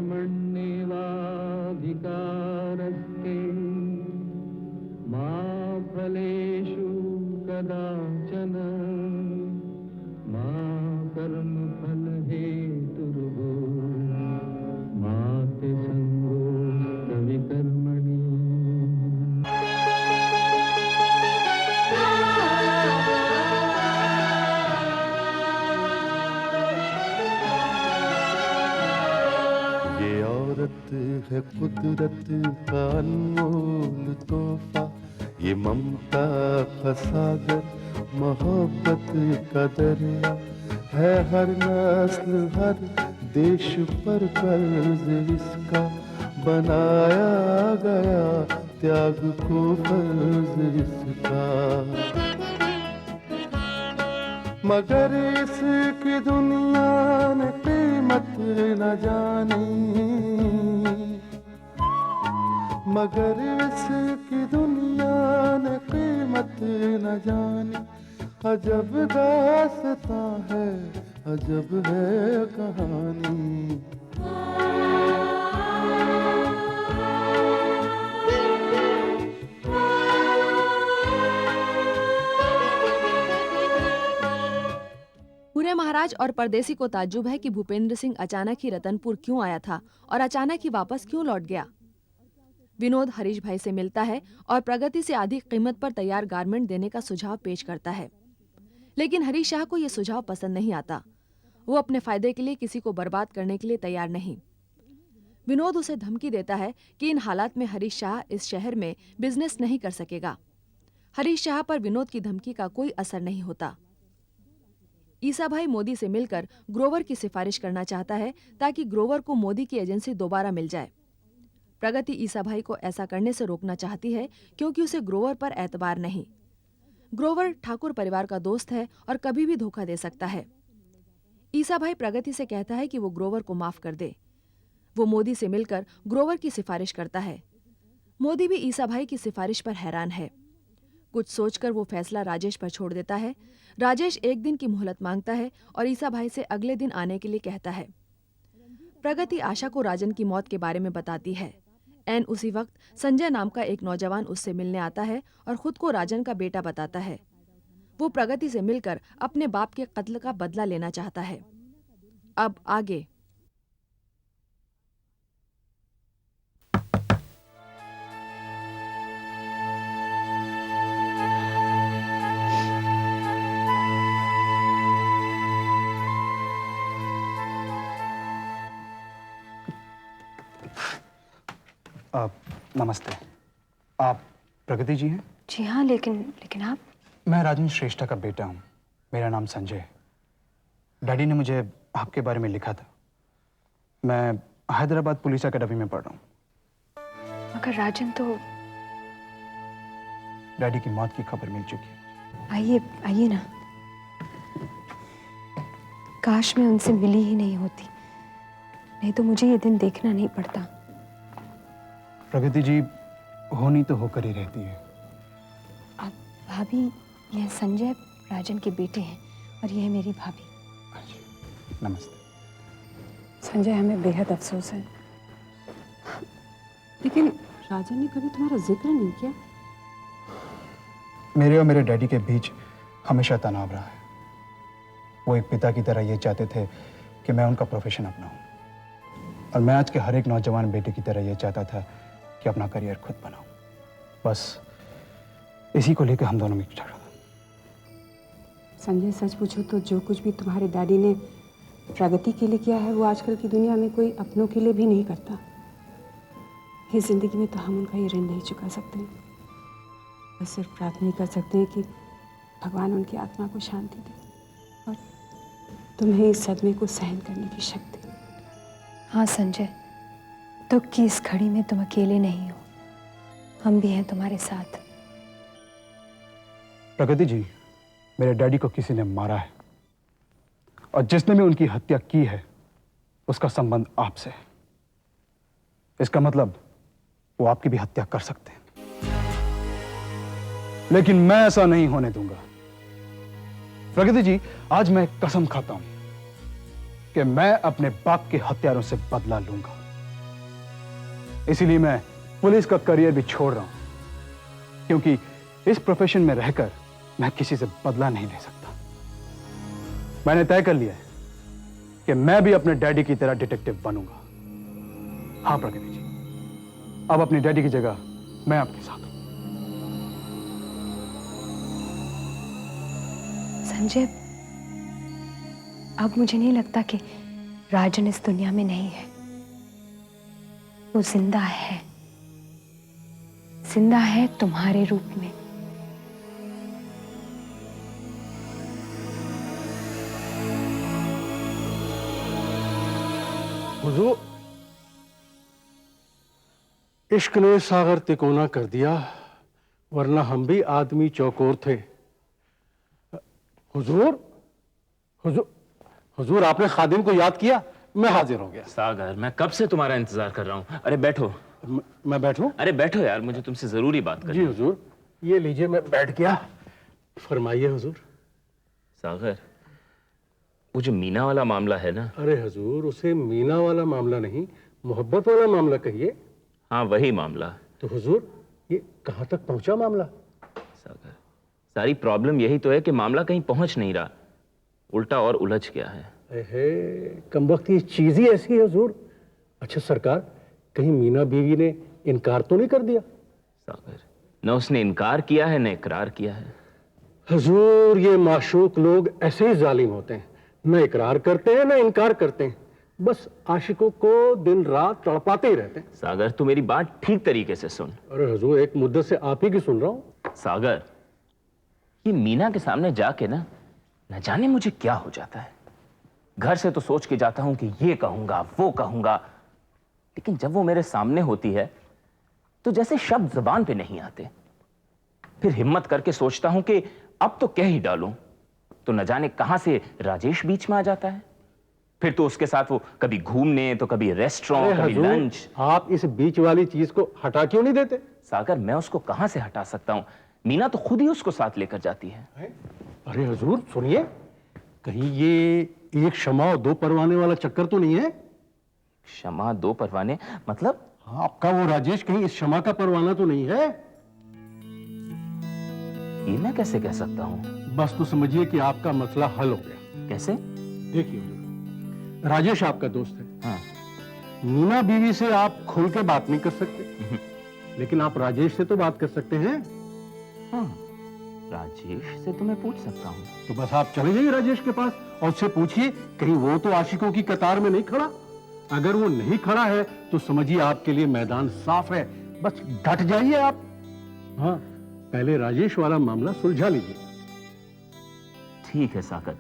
कर्मण्येवाधिकारस्ते मा फलेषु कदाचन मा कर्मफलहेतुर्भूः मा ते संगोऽस्त्वविकर्मणि। ये औरत है कुदरत का अनमोल तोहफा, ये ममता का सागर, मोहब्बत का दरिया है। हर नस्ल हर देश पर कर्ज इसका बनाया गया, त्याग को फर्ज इसका। मगर इसकी दुनिया ने कीमत न जानी, मगर इसकी दुनिया ने कीमत न जानी। अजब दास्तां है, अजब है कहानी। पूरे महाराज और परदेसी को ताज्जुब है कि भूपेंद्र सिंह अचानक ही रतनपुर क्यों आया था और अचानक ही वापस क्यों लौट गया। विनोद हरीश भाई से मिलता है और प्रगति से आधी कीमत पर तैयार गारमेंट देने का सुझाव पेश करता है, लेकिन हरीश शाह को यह सुझाव पसंद नहीं आता। वो अपने फायदे के लिए किसी को बर्बाद करने के लिए तैयार नहीं। विनोद उसे धमकी देता है कि इन हालात में हरीश शाह इस शहर में बिजनेस नहीं कर सकेगा। हरीश शाह पर विनोद की धमकी का कोई असर नहीं होता। ईसा भाई मोदी से मिलकर ग्रोवर की सिफारिश करना चाहता है ताकि ग्रोवर को मोदी की एजेंसी दोबारा मिल जाए। प्रगति ईसा भाई को ऐसा करने से रोकना चाहती है क्योंकि उसे ग्रोवर पर एतबार नहीं। ग्रोवर ठाकुर परिवार का दोस्त है और कभी भी धोखा दे सकता है। ईसा भाई प्रगति से कहता है कि वो ग्रोवर को माफ कर दे। वो मोदी से मिलकर ग्रोवर की सिफारिश करता है। मोदी भी ईसा भाई की सिफारिश पर हैरान है। कुछ सोचकर वो फैसला राजेश पर छोड़ देता है। राजेश एक दिन की मोहलत मांगता है और ईसा भाई से अगले दिन आने के लिए कहता है। प्रगति आशा को राजन की मौत के बारे में बताती है। एन उसी वक्त संजय नाम का एक नौजवान उससे मिलने आता है और खुद को राजन का बेटा बताता है। वो प्रगति से मिलकर अपने बाप के कत्ल का बदला लेना चाहता है। अब आगे। नमस्ते। आप प्रगति जी हैं? जी हाँ, लेकिन आप? मैं राजन श्रेष्ठा का बेटा हूँ। मेरा नाम संजय। डैडी ने मुझे आपके बारे में लिखा था। मैं हैदराबाद पुलिस अकेडमी में पढ़ रहा हूँ। मगर राजन तो... डैडी की मौत की खबर मिल चुकी है। आइए ना। काश मैं उनसे मिली ही नहीं होती, नहीं तो मुझे ये दिन देखना नहीं पड़ता। प्रगति जी, होनी तो होकर ही रहती है। अब भाभी, यह संजय राजन के बेटे हैं और यह है मेरी भाभी। नमस्ते। संजय, हमें बेहद अफसोस है, लेकिन राजन ने कभी तुम्हारा जिक्र नहीं किया। मेरे और मेरे डैडी के बीच हमेशा तनाव रहा है। वो एक पिता की तरह ये चाहते थे कि मैं उनका प्रोफेशन अपनाऊं, और मैं आज के हर एक नौजवान बेटे की तरह ये चाहता था कि अपना करियर खुद बनाऊं। बस इसी को लेकर हम दोनों में झगड़ा था। संजय, सच पूछो तो जो कुछ भी तुम्हारे डैडी ने प्रगति के लिए किया है, वो आजकल की दुनिया में कोई अपनों के लिए भी नहीं करता। इस जिंदगी में तो हम उनका ये ऋण नहीं चुका सकते। बस सिर्फ प्रार्थना ही कर सकते हैं कि भगवान उनकी आत्मा को शांति दे और तुम्हें इस सदमे को सहन करने की शक्ति। हाँ संजय, दुख की इस घड़ी में तुम अकेले नहीं हो, हम भी हैं तुम्हारे साथ। प्रगति जी, मेरे डैडी को किसी ने मारा है, और जिसने भी उनकी हत्या की है उसका संबंध आपसे है। इसका मतलब वो आपकी भी हत्या कर सकते हैं, लेकिन मैं ऐसा नहीं होने दूंगा। प्रगति जी, आज मैं कसम खाता हूं कि मैं अपने बाप के हत्यारों से बदला लूंगा। इसीलिए मैं पुलिस का करियर भी छोड़ रहा हूं, क्योंकि इस प्रोफेशन में रहकर मैं किसी से बदला नहीं ले सकता। मैंने तय कर लिया है कि मैं भी अपने डैडी की तरह डिटेक्टिव बनूंगा। हाँ प्रगति जी, अब अपनी डैडी की जगह मैं आपके साथ हूं। संजय, अब मुझे नहीं लगता कि राजन इस दुनिया में नहीं है। वो जिंदा है, जिंदा है तुम्हारे रूप में। हुजूर, इश्क ने सागर तिकोना कर दिया, वरना हम भी आदमी चौकोर थे। हुजूर, हुजूर, हुजूर, आपने खादिम को याद किया? मैं हाजिर हो गया। सागर, मैं कब से तुम्हारा इंतजार कर रहा हूँ। अरे बैठो। मैं बैठूं? अरे बैठो यार, मुझे तुमसे जरूरी बात करनी जी है। हुजूर, ये लीजिए, मैं बैठ गया। फरमाइए हुजूर। सागर, वो जो मीना वाला मामला है ना। अरे हुजूर, उसे मीना वाला मामला नहीं, मोहब्बत वाला मामला कहिए। हाँ, वही मामला। तो हुजूर, ये कहाँ तक पहुंचा मामला? सागर, सारी प्रॉब्लम यही तो है कि मामला कहीं पहुंच नहीं रहा, उल्टा और उलझ गया है। अहे, कमबख्त, ये चीज ही ऐसी है हुजूर। अच्छा सरकार, कहीं मीना बीवी ने इनकार तो नहीं कर दिया? सागर, न उसने इनकार किया है न इकरार किया है। हुजूर, ये माशूक लोग ऐसे ही जालिम होते हैं, न इकरार करते हैं न इनकार करते हैं, बस आशिकों को दिन रात तड़पाते ही रहते हैं। सागर, तू मेरी बात ठीक तरीके से सुन। अरे हुजूर, एक मुद्दत से आप ही की सुन रहा हूं। सागर, ये मीना के सामने जाके ना, न जाने मुझे क्या हो जाता है। घर से तो सोच के जाता हूं कि ये कहूंगा वो कहूंगा, लेकिन जब वो मेरे सामने होती है तो जैसे शब्द जुबान पे नहीं आते। फिर हिम्मत करके सोचता हूं कि अब तो कह ही डालूं, तो न जाने कहां से राजेश बीच में आ जाता है। फिर तो उसके साथ वो कभी घूमने, तो कभी रेस्टोरेंट, कभी लंच। आप इस बीच वाली चीज को हटा क्यों नहीं देते? सागर, मैं उसको कहां से हटा सकता हूं? मीना तो खुद ही उसको साथ लेकर जाती है। अरे हुजूर सुनिए, कहीं ये एक शमा और दो परवाने वाला चक्कर तो नहीं है? शमा दो परवाने मतलब? आपका वो राजेश कहीं इस शमा का परवाना तो नहीं है? ये मैं कैसे कह सकता हूं? बस तो समझिए कि आपका मसला हल हो गया। कैसे? देखिए हुजूर, राजेश आपका दोस्त है। हाँ। मीना बीवी से आप खुल के बात नहीं कर सकते, लेकिन आप राजेश से तो बात कर सकते हैं। हाँ, राजेश से तो मैं पूछ सकता हूँ। तो बस आप चले जाइए राजेश के पास और उससे पूछिए कहीं वो तो आशिकों की कतार में नहीं खड़ा। अगर वो नहीं खड़ा है तो समझिए आपके लिए मैदान साफ है, बस डट जाइए आप। हाँ, पहले राजेश वाला मामला सुलझा लीजिए। ठीक है सागर,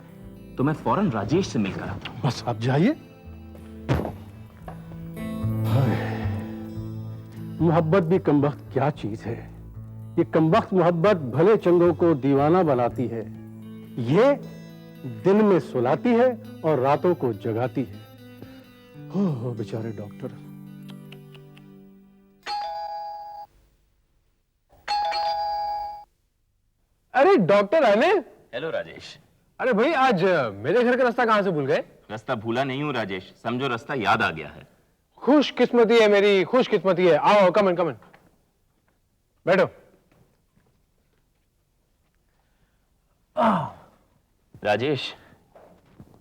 तो मैं फौरन राजेश से मिलकर आता हूँ। बस आप जाइए। मोहब्बत भी कमबख्त क्या चीज है। ये कमबख्त मोहब्बत भले चंगों को दीवाना बनाती है, ये दिन में सुलाती है और रातों को जगाती है। हो बेचारे डॉक्टर। अरे डॉक्टर अनिल। हेलो राजेश। अरे भाई, आज मेरे घर का रास्ता कहां से भूल गए? रास्ता भूला नहीं हूँ राजेश, समझो रास्ता याद आ गया है। खुशकिस्मती है मेरी, खुशकिस्मती है। आओ, कम इन कम इन, बैठो। राजेश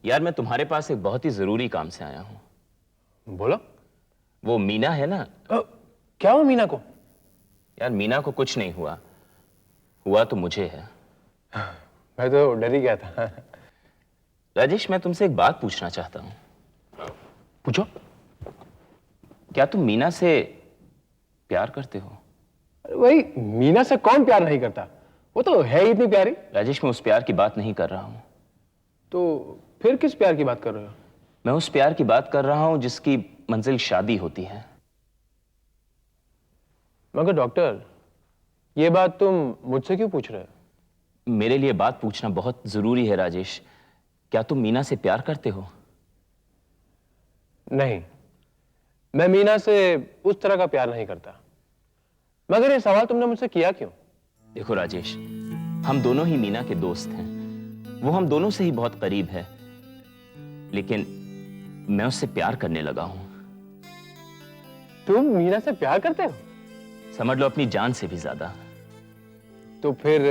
यार, मैं तुम्हारे पास एक बहुत ही जरूरी काम से आया हूँ। बोलो। वो मीना है ना। क्या हुआ मीना को? यार मीना को कुछ नहीं हुआ, हुआ तो मुझे है। मैं तो डर ही गया था। राजेश, मैं तुमसे एक बात पूछना चाहता हूँ। पूछो। क्या तुम मीना से प्यार करते हो? वही, मीना से कौन प्यार नहीं करता, वो तो है ही इतनी प्यारी। राजेश, मैं उस प्यार की बात नहीं कर रहा हूँ। तो फिर किस प्यार की बात कर रहे हो? मैं उस प्यार की बात कर रहा हूँ जिसकी मंजिल शादी होती है। मगर डॉक्टर, ये बात तुम मुझसे क्यों पूछ रहे हो? मेरे लिए बात पूछना बहुत जरूरी है राजेश। क्या तुम मीना से प्यार करते हो? नहीं, मैं मीना से उस तरह का प्यार नहीं करता। मगर ये सवाल तुमने मुझसे किया क्यों? देखो राजेश, हम दोनों ही मीना के दोस्त हैं। वो हम दोनों से ही बहुत करीब है, लेकिन मैं उससे प्यार करने लगा हूं। तुम मीना से प्यार करते हो? समझ लो अपनी जान से भी ज्यादा। तो फिर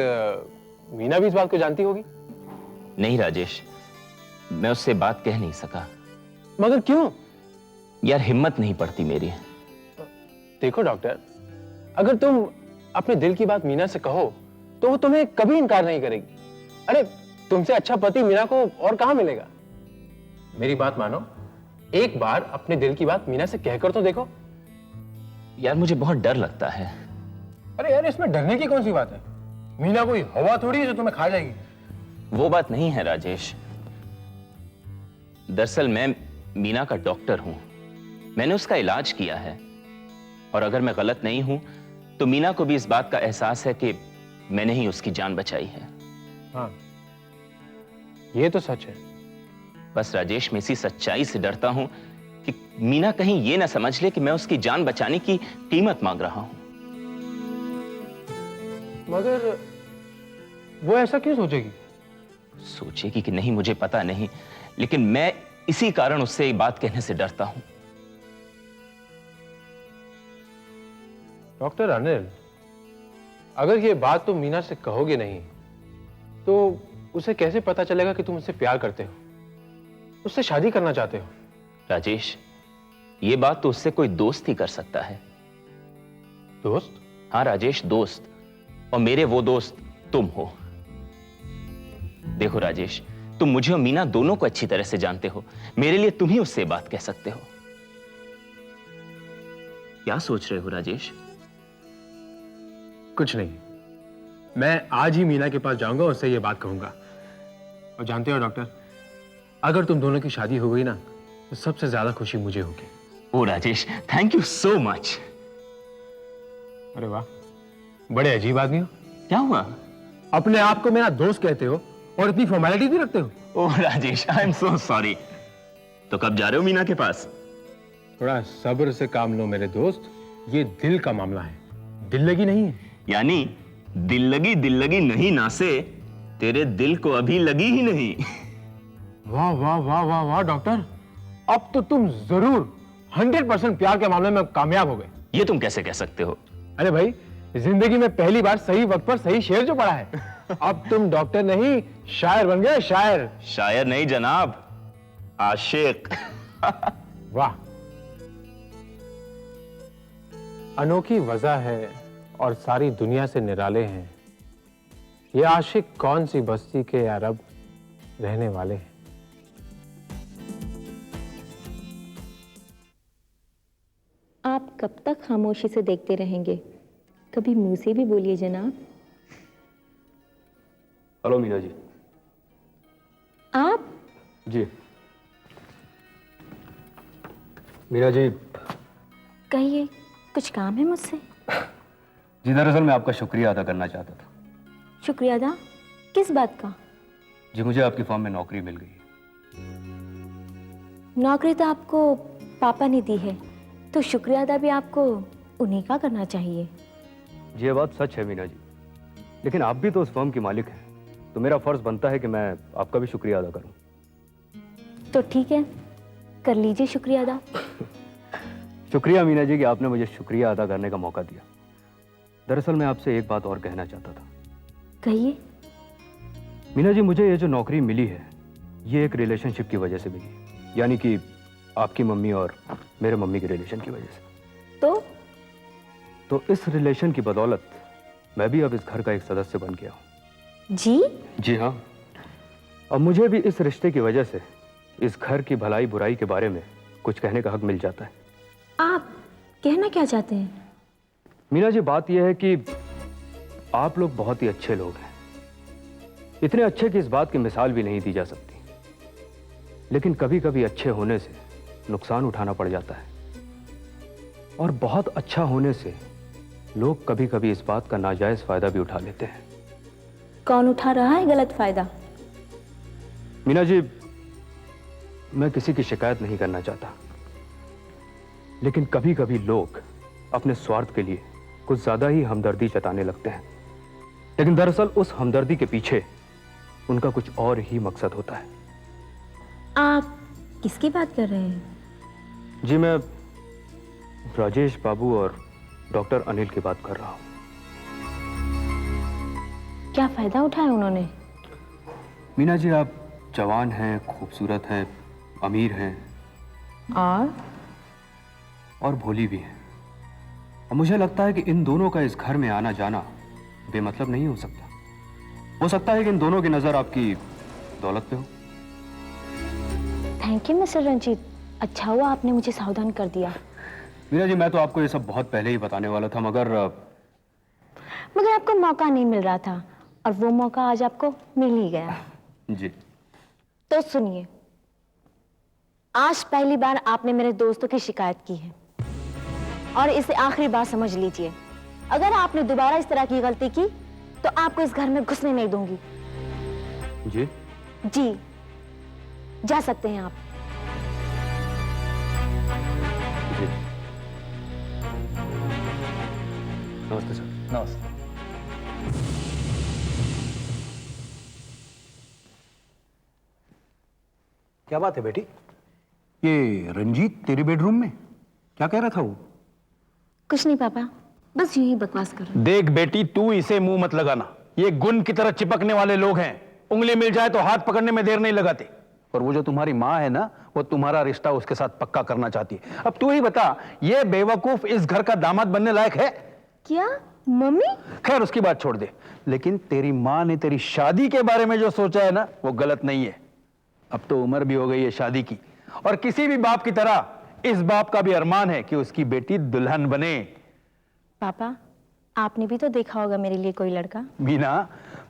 मीना भी इस बात को जानती होगी? नहीं राजेश, मैं उससे बात कह नहीं सका। मगर क्यों? यार हिम्मत नहीं पड़ती मेरी। देखो डॉक्टर, अगर तुम अपने दिल की बात मीना से कहो तो वो तुम्हें कभी इनकार नहीं करेगी। अरे तुमसे अच्छा पति मीना को और कहां मिलेगा? मेरी बात मानो, एक बार अपने दिल की बात मीना से कहकर तो देखो। यार मुझे बहुत डर लगता है। अरे यार, इसमें डरने की कौन सी बात है? मीना कोई हवा थोड़ी है जो तुम्हें खा जाएगी। वो बात नहीं है राजेश। दरअसल मैं मीना का डॉक्टर हूं, मैंने उसका इलाज किया है, और अगर मैं गलत नहीं हूं तो मीना को भी इस बात का एहसास है कि मैंने ही उसकी जान बचाई है। हाँ, ये तो सच है। बस राजेश, मैं इसी सच्चाई से डरता हूं कि मीना कहीं ये ना समझ ले कि मैं उसकी जान बचाने की कीमत मांग रहा हूं। मगर वो ऐसा क्यों सोचेगी? सोचेगी कि नहीं मुझे पता नहीं, लेकिन मैं इसी कारण उससे ये बात कहने से डरता हूं। डॉक्टर अनिल, अगर ये बात तुम मीना से कहोगे नहीं तो उसे कैसे पता चलेगा कि तुम उससे प्यार करते हो, उससे शादी करना चाहते हो? राजेश, ये बात तो उससे कोई दोस्त ही कर सकता है। दोस्त? हाँ राजेश, दोस्त। और मेरे वो दोस्त तुम हो। देखो राजेश, तुम मुझे और मीना दोनों को अच्छी तरह से जानते हो, मेरे लिए तुम ही उससे बात कह सकते हो। क्या सोच रहे हो राजेश? कुछ नहीं, मैं आज ही मीना के पास जाऊंगा, उससे ये बात कहूंगा। और जानते हो डॉक्टर, अगर तुम दोनों की शादी हो गई ना तो सबसे ज्यादा खुशी मुझे होगी। Oh Rajesh, thank you so much. अरे वाह, बड़े अजीब आदमी हो। क्या हुआ? अपने आप को मेरा दोस्त कहते हो और इतनी फॉर्मेलिटी भी रखते हो। Oh Rajesh, I am so sorry. तो कब जा रहे हो मीना के पास? थोड़ा सब्र से काम लो मेरे दोस्त, ये दिल का मामला है, दिल लगी नहीं है। यानी दिल लगी नहीं ना से तेरे दिल को अभी लगी ही नहीं। वाह वाह वाह वाह वाह डॉक्टर, अब तो तुम जरूर 100% प्यार के मामले में कामयाब हो गए। ये तुम कैसे कह सकते हो? अरे भाई, जिंदगी में पहली बार सही वक्त पर सही शेर जो पड़ा है। अब तुम डॉक्टर नहीं, शायर बन गए, शायर। शायर नहीं जनाब, आशिक। वाह, अनोखी वजह है और सारी दुनिया से निराले हैं। ये आशिक कौन सी बस्ती के अरब रहने वाले हैं। आप कब तक खामोशी से देखते रहेंगे? कभी मुंह से भी बोलिए जनाब। हेलो मीना जी। आप? जी मीना जी। कहिए, कुछ काम है मुझसे? जी दरअसल मैं आपका शुक्रिया अदा करना चाहता था। शुक्रिया अदा? किस बात का? जी मुझे आपकी फर्म में नौकरी मिल गई है। नौकरी तो आपको पापा ने दी है, तो शुक्रिया अदा भी आपको उन्हीं का करना चाहिए। जी ये बात सच है मीना जी, लेकिन आप भी तो उस फर्म की मालिक हैं, तो मेरा फर्ज बनता है कि मैं आपका भी शुक्रिया अदा करूं। तो ठीक है, कर लीजिए शुक्रिया अदा। शुक्रिया मीना जी कि आपने मुझे शुक्रिया अदा करने का मौका दिया। दरअसल मैं आपसे एक बात और कहना चाहता था। कहिए। मीना जी, मुझे ये जो नौकरी मिली है ये एक रिलेशनशिप की वजह से मिली है, यानी कि आपकी मम्मी और मेरे मम्मी के रिलेशन की वजह से। तो इस रिलेशन की बदौलत मैं भी अब इस घर का एक सदस्य बन गया हूं। जी? जी हाँ, अब मुझे भी इस रिश्ते की वजह से इस घर की भलाई बुराई के बारे में कुछ कहने का हक मिल जाता है। आप कहना क्या चाहते हैं? मीना जी, बात यह है कि आप लोग बहुत ही अच्छे लोग हैं, इतने अच्छे कि इस बात की मिसाल भी नहीं दी जा सकती, लेकिन कभी कभी अच्छे होने से नुकसान उठाना पड़ जाता है, और बहुत अच्छा होने से लोग कभी कभी इस बात का नाजायज फायदा भी उठा लेते हैं। कौन उठा रहा है गलत फायदा? मीना जी, मैं किसी की शिकायत नहीं करना चाहता, लेकिन कभी कभी लोग अपने स्वार्थ के लिए कुछ ज्यादा ही हमदर्दी जताने लगते हैं, लेकिन दरअसल उस हमदर्दी के पीछे उनका कुछ और ही मकसद होता है। आप किसकी बात कर रहे हैं? जी राजेश बाबू और डॉक्टर अनिल की बात कर रहा हूँ। क्या फायदा उठाया उन्होंने? मीना जी, आप जवान हैं, खूबसूरत हैं, अमीर हैं और भोली भी हैं। और मुझे लगता है कि इन दोनों का इस घर में आना जाना बेमतलब नहीं हो सकता। हो सकता है कि इन दोनों की नजर आपकी दौलत पे हो। थैंक यू मिस्टर रंजीत, अच्छा हुआ आपने मुझे सावधान कर दिया। मीना जी, मैं तो आपको ये सब बहुत पहले ही बताने वाला था, मगर आपको मौका नहीं मिल रहा था और वो मौका आज आपको मिल ही गया। जी। तो सुनिए, आज पहली बार आपने मेरे दोस्तों की शिकायत की है और इसे आखिरी बार समझ लीजिए। अगर आपने दोबारा इस तरह की गलती की तो आपको इस घर में घुसने नहीं दूंगी। जी? जी, जा सकते हैं आप। जी। नमस्ते सर। नमस्ते। क्या बात है बेटी? ये रंजीत तेरे बेडरूम में क्या कह रहा था वो? कुछ नहीं पापा, बस यूं ही बकवास कर रहा। देख बेटी, तू इसे मुंह मत लगाना। ये गुण की तरह चिपकने वाले लोग हैं। उंगली मिल जाए तो हाथ पकड़ने में देर नहीं लगाते। और वो जो तुम्हारी माँ है ना, वो तुम्हारा रिश्ता उसके साथ पक्का करना चाहती है। अब तू ही बता, ये बेवकूफ इस घर का दामाद बनने लायक है? क्या मम्मी? खैर उसकी बात छोड़ दे, लेकिन तेरी माँ ने तेरी शादी के बारे में जो सोचा है ना, वो गलत नहीं है। अब तो उम्र भी हो गई है शादी की, और किसी भी बाप की तरह इस बाप का भी अरमान है कि उसकी बेटी दुल्हन बने। पापा, आपने भी तो देखा होगा मेरे लिए कोई लड़का। बीना,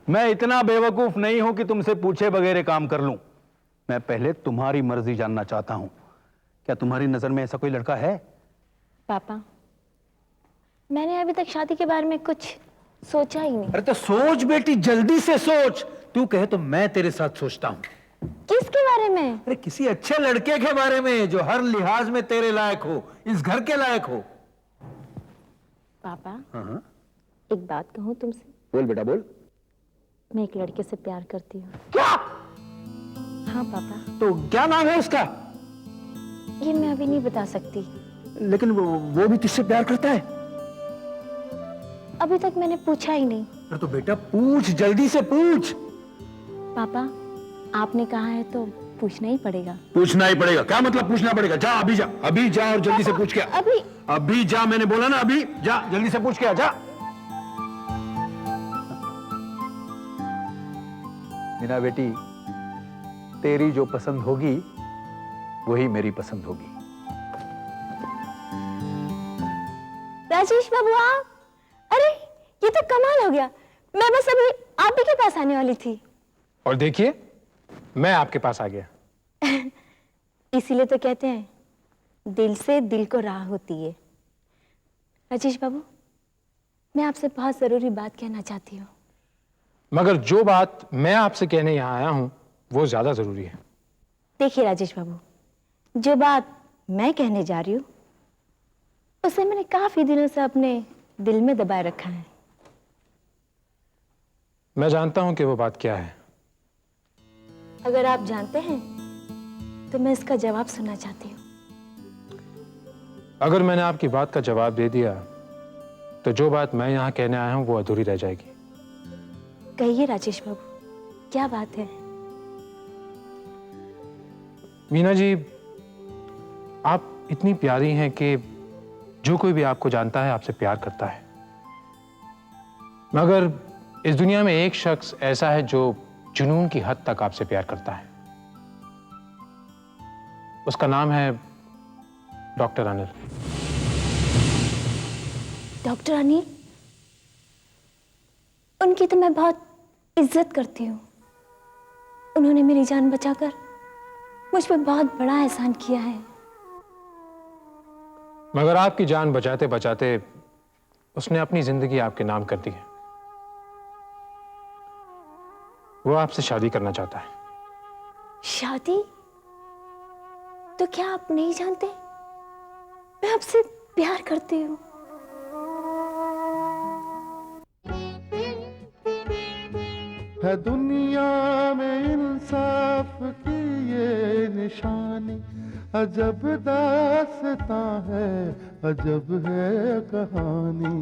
मैं इतना बेवकूफ नहीं हूं कि तुमसे पूछे बगैर काम कर लूं। मैं पहले तुम्हारी मर्जी जानना चाहता हूं। क्या तुम्हारी नजर में ऐसा कोई लड़का है? पापा, मैंने अभी तक शादी के बारे में कुछ सोचा ही नहीं। अरे तो सोच बेटी, जल्दी से सोच। तू कहे तो मैं तेरे साथ सोचता हूं। किसके बारे में? अरे किसी अच्छे लड़के के बारे में जो हर लिहाज में तेरे लायक हो, इस घर के लायक हो। पापा, हाँ, एक बात कहूं तुमसे? बोल बेटा बोल। मैं एक लड़के से प्यार करती हूँ। क्या? हाँ पापा। तो क्या नाम है उसका? ये मैं अभी नहीं बता सकती। लेकिन वो भी तुझसे प्यार करता है? अभी तक मैंने पूछा ही नहीं। अरे तो बेटा पूछ, जल्दी से पूछ। पापा, आपने कहा है तो पूछना ही पड़ेगा। पूछना ही पड़ेगा? क्या मतलब पूछना पड़ेगा? जा अभी जा, अभी जा और जल्दी से पूछ के आ। अभी जा, मैंने बोला ना, अभी जा, जल्दी से पूछ के आ जा। मीना बेटी, तेरी जो पसंद होगी वही मेरी पसंद होगी। राजेश बाबू, आप? अरे ये तो कमाल हो गया। मैं बस अभी आप ही के पास आने वाली थी। और देखिए, मैं आपके पास आ गया। इसीलिए तो कहते हैं दिल से दिल को राह होती है। राजेश बाबू, मैं आपसे बहुत जरूरी बात कहना चाहती हूँ। मगर जो बात मैं आपसे कहने यहाँ आया हूँ वो ज्यादा जरूरी है। देखिए राजेश बाबू, जो बात मैं कहने जा रही हूँ उसे मैंने काफी दिनों से अपने दिल में दबाए रखा है। मैं जानता हूं कि वो बात क्या है। अगर आप जानते हैं तो मैं इसका जवाब सुनना चाहती हूँ। अगर मैंने आपकी बात का जवाब दे दिया तो जो बात मैं यहाँ कहने आया हूं वो अधूरी रह जाएगी। कहिए राजेश बाबू, क्या बात है? मीना जी, आप इतनी प्यारी हैं कि जो कोई भी आपको जानता है आपसे प्यार करता है। मगर इस दुनिया में एक शख्स ऐसा है जो जुनून की हद तक आपसे प्यार करता है। उसका नाम है डॉक्टर अनिल। डॉक्टर अनिल? उनकी तो मैं बहुत इज्जत करती हूँ। उन्होंने मेरी जान बचाकर मुझ पर बहुत बड़ा एहसान किया है। मगर आपकी जान बचाते बचाते उसने अपनी जिंदगी आपके नाम कर दी है। वो आपसे शादी करना चाहता है। शादी? तो क्या आप नहीं जानते मैं आपसे प्यार करती हूँ? है दुनिया में इंसाफ की ये निशानी, अजब दास्तां है, अजब है कहानी।